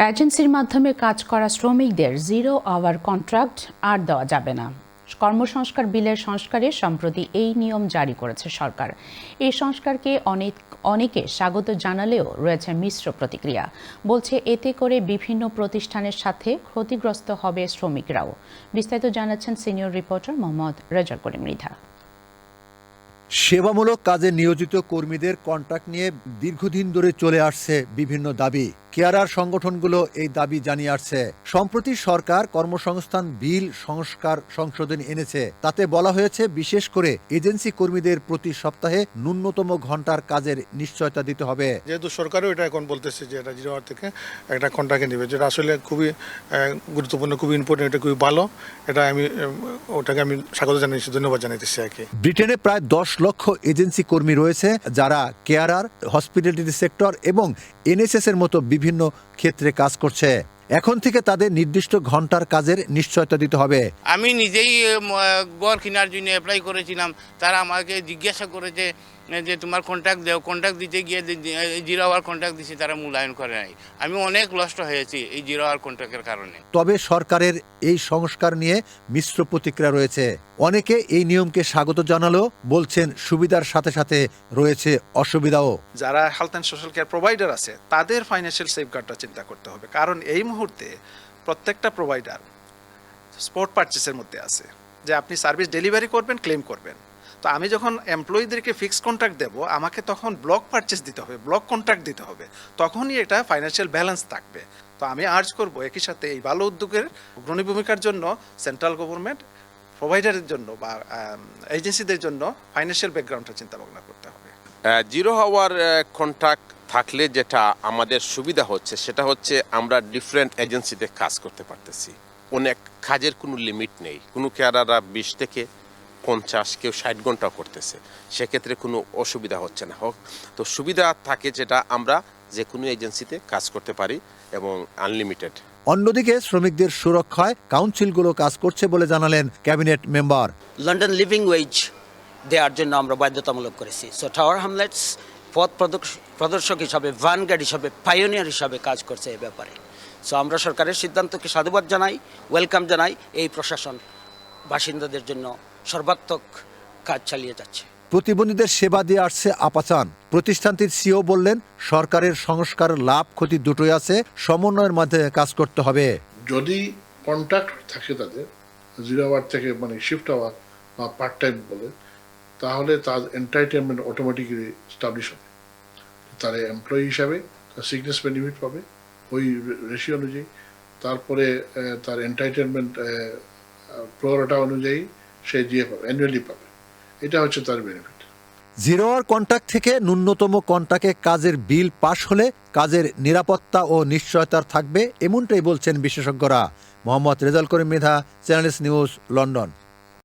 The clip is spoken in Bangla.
এজেন্সির মাধ্যমে কাজ করা শ্রমিকদের 0 আওয়ার কন্ট্রাক্ট আর দেওয়া যাবে না। কর্মসংস্কার বিলের সংস্কারে সম্প্রতি এই নিয়ম জারি করেছে সরকার। এই সংস্কারকে অনেকে স্বাগত জানালেও রয়েছে মিশ্র প্রতিক্রিয়া। বলছে এতে করে বিভিন্ন প্রতিষ্ঠানের সাথে ক্ষতিগ্রস্ত হবে শ্রমিকরাও। বিস্তারিত জানাচ্ছেন সিনিয়র রিপোর্টার মোহাম্মদ রেজাউল করিম মৃধা। সেবামূলক কাজে নিয়োজিত কর্মীদের কন্ট্রাক্ট নিয়ে দীর্ঘদিন ধরে চলে আসছে বিভিন্ন দাবি। কেয়ারার সংগঠনগুলো এই দাবি জানিয়ে আসছে। সম্প্রতি সরকার কর্মসংস্থান বিল সংশোধনী এনেছে। তাতে বলা হয়েছে বিশেষ করে এজেন্সি কর্মীদের প্রতি সপ্তাহে ন্যূনতম ঘন্টার কাজের নিশ্চয়তা দিতে হবে। যেহেতু সরকারও এটা এখন বলতেছে যে এটা 0 আওয়ার থেকে একটা কন্ট্রাক্টে নেবে, যেটা আসলে খুবই গুরুত্বপূর্ণ, খুবই ইম্পর্টেন্ট, এটা খুবই ভালো। এটা ওটাকে আমি স্বাগত জানাচ্ছি, ধন্যবাদ জানাইতেছি আর কি। ব্রিটেনে প্রায় 10 লক্ষ এজেন্সি কর্মী রয়েছে যারা কেয়ারার, হসপিটালিটি সেক্টর এবং এনএসএস এর মতো বিভিন্ন ক্ষেত্রে কাজ করছে। এখন থেকে তাদের নির্দিষ্ট ঘন্টার কাজের নিশ্চয়তা দিতে হবে। আমি নিজেই ঘর কেনার জন্য অ্যাপ্লাই করেছিলাম। তারা আমাকে জিজ্ঞাসা করেছে যে তোমার কন্ট্রাক্ট দেও। কন্ট্রাক্ট দিতে গিয়ে 0 আওয়ার কন্ট্রাক্ট দিচ্ছে, তারা মূল্যায়ন করে নাই। আমি অনেক নষ্ট হয়েছি এই 0 আওয়ার কন্ট্রাক্টের কারণে। তবে সরকারের এই সংস্কার নিয়ে মিশ্র প্রতিক্রিয়া রয়েছে। অনেকে এই নিয়মকে স্বাগত জানালেও বলছেন সুবিধার সাথে সাথে রয়েছে অসুবিধাও। যারা health and social care provider আছে তাদের ফাইন্যান্সিয়াল সেফগার্ডটা চিন্তা করতে হবে, কারণ এই মুহূর্তে প্রত্যেকটা প্রোভাইডার স্পট পারচেসের মধ্যে আছে, যে আপনি সার্ভিস ডেলিভারি করবেন, ক্লেম করবেন। তো আমি যখন এমপ্লয়ীদেরকে ফিক্সড কন্ট্রাক্ট দেবো, আমাকে তখন ব্লক পারচেস দিতে হবে, ব্লক কন্ট্রাক্ট দিতে হবে, তখনই এটা ফাইন্যান্সিয়াল ব্যালেন্স থাকবে। তো আমি আর্জ করব একই সাথে এই ভালো উদ্যোগের অগ্রণী ভূমিকার জন্য সেন্ট্রাল গভর্নমেন্ট প্রোভাইডারের জন্য বা এজেন্সিদের জন্য ফাইন্যান্সিয়াল ব্যাকগ্রাউন্ডটা চিন্তা ভাবনা করতে হবে। 0 আওয়ার কন্ট্রাক্ট থাকলে যেটা আমাদের সুবিধা হচ্ছে সেটা হচ্ছে আমরা ডিফারেন্ট এজেন্সিতে কাজ করতে পারতেছি। অনেক কাজের কোনো লিমিট নেই। কোনো কেয়ারাররা 20 থেকে 50, কেউ 60 ঘন্টা করতেছে, সেক্ষেত্রে কোনো অসুবিধা হচ্ছে না। হোক তো সুবিধা থাকে যেটা আমরা যে কোনো এজেন্সিতে কাজ করতে পারি এবং আনলিমিটেড। অন্যদিকে শ্রমিকদের সুরক্ষায় কাউন্সিলগুলো কাজ করছে বলে জানালেন cabinet member. London living wedge দেওয়ার জন্য আমরা বাধ্যতামূলক করেছি। সো টাওয়ার হ্যামলেটস পথ প্রদর্শক হিসাবে, ভ্যানগার্ড হিসাবে, পাইওনিয়ার হিসাবে কাজ করছে এই ব্যাপারে। সো আমরা সরকারের সিদ্ধান্তকে সাধুবাদ জানাই, ওয়েলকাম জানাই। এই প্রশাসন বাসিন্দাদের জন্য সর্বাত্মক কাজ চালিয়ে যাচ্ছে। প্রতিবন্ধীদের সেবা দিয়ে আসছে আপাচান। প্রতিষ্ঠানটির সিও বললেন, সরকারের সংস্কার লাভ ক্ষতি দুটোই আছে, সমন্বয়ের মাধ্যমে কাজ করতে হবে। যদি কন্ট্রাক্ট থাকে তাদের 0 আওয়ার থেকে মানে শিফট আওয়ার বা পার্ট টাইম বলে, তাহলে তার এন্টাইটেলমেন্ট অটোমেটিক্যালি স্টাবলিশ হবে। তার এমপ্লয়ি হিসাবে তার সিকনেস বেনিফিট পাবে ওই রেশিও অনুযায়ী, তারপরে তার এন্টাইটেলমেন্ট প্রোরাটা অনুযায়ী সে দিয়ে পাবে, অ্যানুয়ালি পাবে। এটা হচ্ছে তার বেনিফিট। 0 আওয়ার কন্ট্রাক্ট থেকে ন্যূনতম কন্ট্রাক্টে কাজের বিল পাশ হলে কাজের নিরাপত্তা ও নিশ্চয়তা থাকবে, এমনটাই বলছেন বিশেষজ্ঞরা। Mohammad Rezaul Karim Mridha, channels news, London.